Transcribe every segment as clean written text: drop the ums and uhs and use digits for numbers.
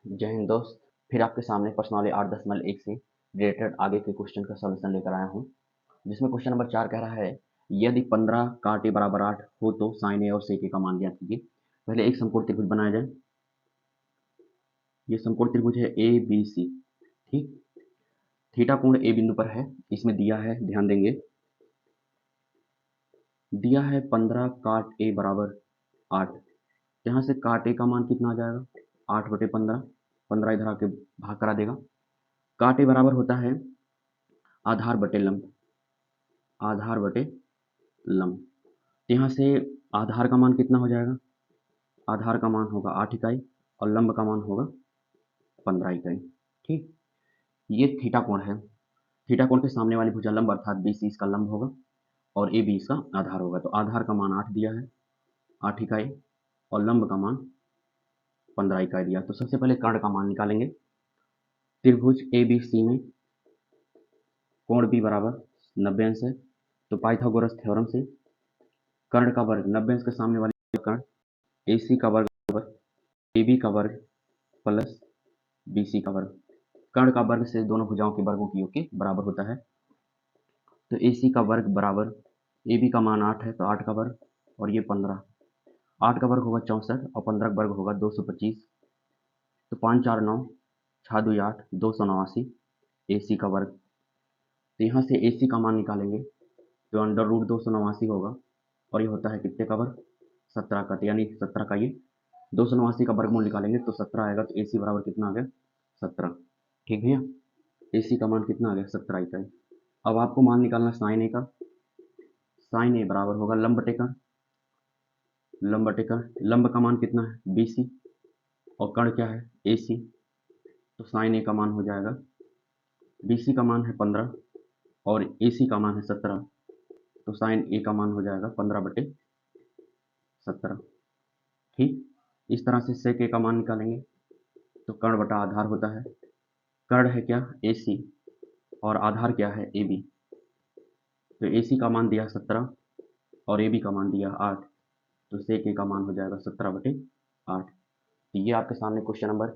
जय हिंद दोस्त। फिर आपके सामने प्रश्नावली 8.1 से रिलेटेड आगे के क्वेश्चन का सॉल्यूशन लेकर आया हूँ, जिसमें क्वेश्चन नंबर 4 कह रहा है यदि 15 काट ए बराबर 8 हो तो साइन ए और सेक ए का मान ज्ञात कीजिए। पहले एक समकोण त्रिभुज बनाया जाए। ये समकोण त्रिभुज है ए बी सी। ठीक, थीटा कोण ए बिंदु पर है। इसमें दिया है, ध्यान देंगे, दिया है 15 काट ए बराबर 8। यहाँ से काट ए का मान कितना आ जाएगा? 8/15। 15 इधर आके भाग करा देगा। काट ए बराबर होता है आधार बटे लंब। आधार बटे लंब, तो यहाँ से आधार का मान कितना हो जाएगा? आधार का मान होगा 8 इकाई और लंब का मान होगा 15 इकाई। ठीक, ये थीटा कोण है। थीटा कोण के सामने वाली भुजा लंब अर्थात BC इसका लंब होगा और AB इसका आधार होगा। तो आधार का मान 8 दिया है, 8 इकाई, और लंब का मान 15 इकाई दिया। तो सबसे पहले कर्ण का मान निकालेंगे। त्रिभुज ABC में कोण B बराबर 90 अंश है, तो पाइथागोरस थ्योरम से कर्ण का वर्ग 90 अंश के सामने वाली कर्ण AC का वर्ग AB का वर्ग प्लस BC का वर्ग। कर्ण का वर्ग से दोनों भुजाओं के वर्गों की योग के बराबर होता है। तो AC का वर्ग बराबर AB का मान 8 है, तो 8 का वर्ग और ये 15। 8 का वर्ग होगा 64 और 15 का वर्ग होगा 225। तो 5 4 9 6 2 8 289 AC का वर्ग। तो यहाँ से AC का मान निकालेंगे तो अंडर रूट 289 होगा और ये होता है कितने का वर्ग? 17 का। तो यानी 17 का ये 289 का वर्गमूल निकालेंगे तो 17 आएगा। तो AC बराबर कितना आ गया? 17। ठीक भैया, AC का मान कितना आ गया? 17 इकाई। अब आपको मान निकालना साइन ए का। साइन ए बराबर होगा लंब बटे कर्ण। लंब बटे कर्ण, लंब का मान कितना है? BC और कर्ण क्या है? AC। तो साइन ए का मान हो जाएगा, BC का मान है 15 और AC का मान है 17। तो साइन ए का मान हो जाएगा 15/17। ठीक, इस तरह से सेक ए का मान निकालेंगे तो कर्ण बटा आधार होता है। कर्ण है क्या? AC और आधार क्या है? AB। तो AC का मान दिया 17 और AB का मान दिया 8। तो सेक ए का मान हो जाएगा 17/8। तो ये आपके सामने क्वेश्चन नंबर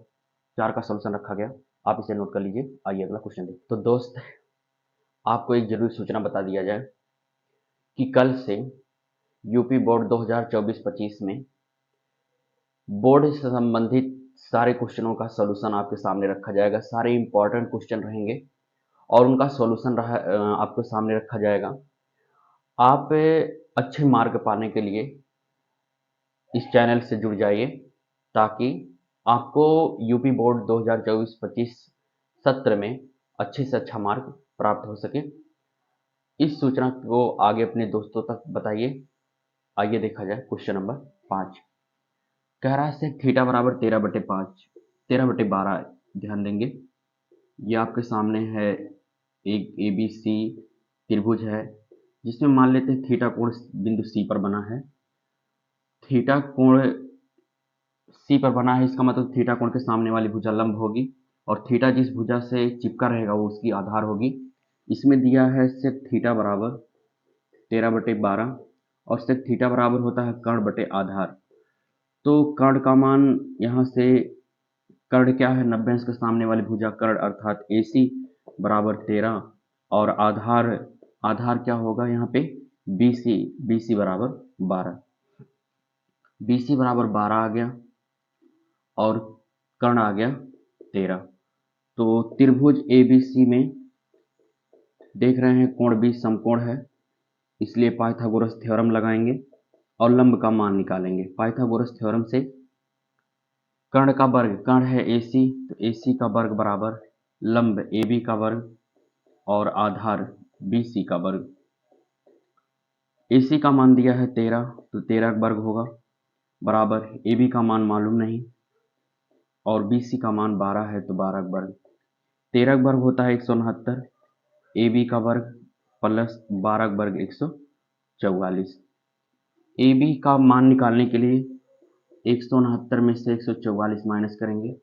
4 का सॉल्यूशन रखा गया। आप इसे नोट कर लीजिए। आइए अगला क्वेश्चन देखिए। तो दोस्त, आपको एक जरूरी सूचना बता दिया जाए कि कल से यूपी बोर्ड 2024-25 में बोर्ड से संबंधित सारे क्वेश्चनों का सॉल्यूशन आपके सामने रखा जाएगा। सारे इंपॉर्टेंट क्वेश्चन रहेंगे और उनका सॉल्यूशन आपके सामने रखा जाएगा। आप अच्छे मार्क पाने के लिए इस चैनल से जुड़ जाइए ताकि आपको यूपी बोर्ड 2024-25 सत्र में अच्छे से अच्छा मार्क प्राप्त हो सके। इस सूचना को आगे अपने दोस्तों तक बताइए। आइए देखा जाए क्वेश्चन नंबर 5। कह रहा है थीटा बराबर 13/5 13/12। ध्यान देंगे, ये आपके सामने है एक ABC त्रिभुज है जिसमें मान लेते हैं थीटा कोण बिंदु C पर बना है। थीटा कोण C पर बना है, इसका मतलब थीटा कोण के सामने वाली भुजा लंब होगी और थीटा जिस भुजा से चिपका रहेगा वो उसकी आधार होगी। इसमें दिया है सेक थीटा बराबर 13/12 और सेक थीटा बराबर होता है कर्ण बटे आधार। तो कर्ण का मान यहाँ से, कर्ण क्या है? 90 अंश के सामने वाली भुजा कर्ण अर्थात AC बराबर 13 और आधार, आधार क्या होगा यहाँ पे? BC। BC बराबर 12। BC बराबर 12 आ गया और कर्ण आ गया 13। तो त्रिभुज ABC में देख रहे हैं कोण B समकोण है, इसलिए पाइथागोरस थ्योरम लगाएंगे और लंब का मान निकालेंगे। पाइथागोरस थ्योरम से कर्ण का वर्ग, कर्ण है AC, तो AC का वर्ग बराबर लंब AB का वर्ग और आधार BC का वर्ग। AC का मान दिया है 13, तो 13 का वर्ग होगा बराबर AB का मान मालूम नहीं और BC का मान 12 है तो 12 का वर्ग। 13 का वर्ग होता है 169, AB का वर्ग प्लस 12 का वर्ग 144। AB का मान निकालने के लिए 169 में से 144 माइनस करेंगे,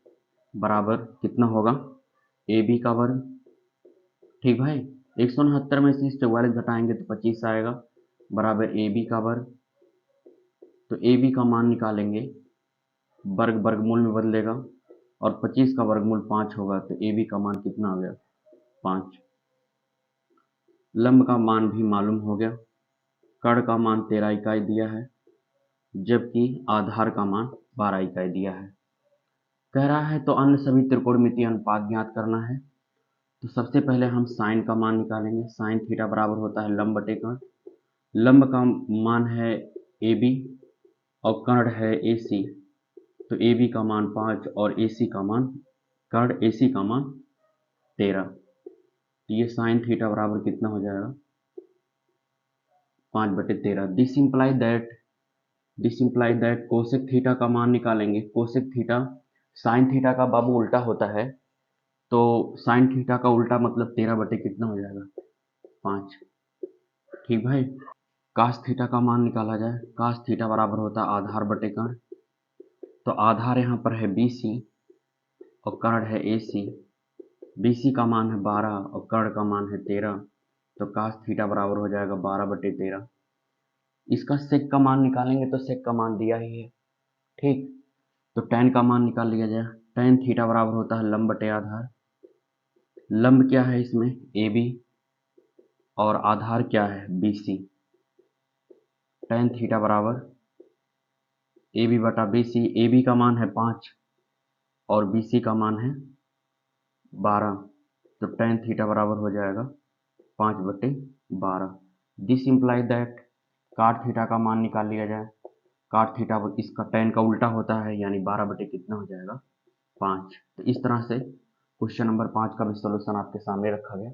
बराबर कितना होगा? AB का वर्ग। ठीक भाई, 169 में से 44 घटाएंगे तो 25 आएगा, बराबर AB का वर्ग। तो AB का मान निकालेंगे, वर्ग वर्गमूल में बदलेगा और 25 का वर्गमूल 5 होगा, तो ए बी का मान कितना हो गया? 5। लंब का मान भी मालूम हो गया, कर्ण का मान 13 इकाई दिया है, जबकि आधार का मान 12 इकाई दिया है। कह रहा है तो अन्य सभी त्रिकोणमितीय अनुपात ज्ञात करना है। तो सबसे पहले हम साइन का मान निकालेंगे। साइन थीटा बराबर होता है लंब बटे कर्ण। लंब का मान है ए बी और कर्ण है ए सी, तो ए बी का मान 5 और ए सी का मान, कर्ण ए सी का मान 13। तो ये साइन थीटा बराबर कितना हो जाएगा? 5/13। This imply that cosec theta का मान निकालेंगे। कोसेक थीटा साइन थीटा का बाबू उल्टा होता है, तो साइन थीटा का उल्टा मतलब 13 बटे कितना हो जाएगा? 5। ठीक भाई। कास थीटा का मान निकाला जाए। कास थीटा बराबर होता है आधार बटे कर्ण। तो आधार यहाँ पर है बी सी और कर्ण है ए सी। बी सी का मान है 12 और कर्ण का मान है 13, तो कास थीटा बराबर हो जाएगा 12/13। इसका सेक का मान निकालेंगे तो सेक का मान दिया ही है। ठीक, तो tan का मान निकाल लिया जाए। tan थीटा बराबर होता है लंब बटे आधार। लंब क्या है इसमें? ए बी और आधार क्या है? B C. tan थीटा बराबर ए बी बटा बी सी। ए बी का मान है 5 और बी सी का मान है 12, तो tan थीटा बराबर हो जाएगा 5/12। दिस इम्प्लाई दैट काट थीटा का मान निकाल लिया जाए। काट थीटा इसका tan का उल्टा होता है, यानी 12 बटे कितना हो जाएगा? 5। तो इस तरह से क्वेश्चन नंबर 5 का भी सॉल्यूशन आपके सामने रखा गया।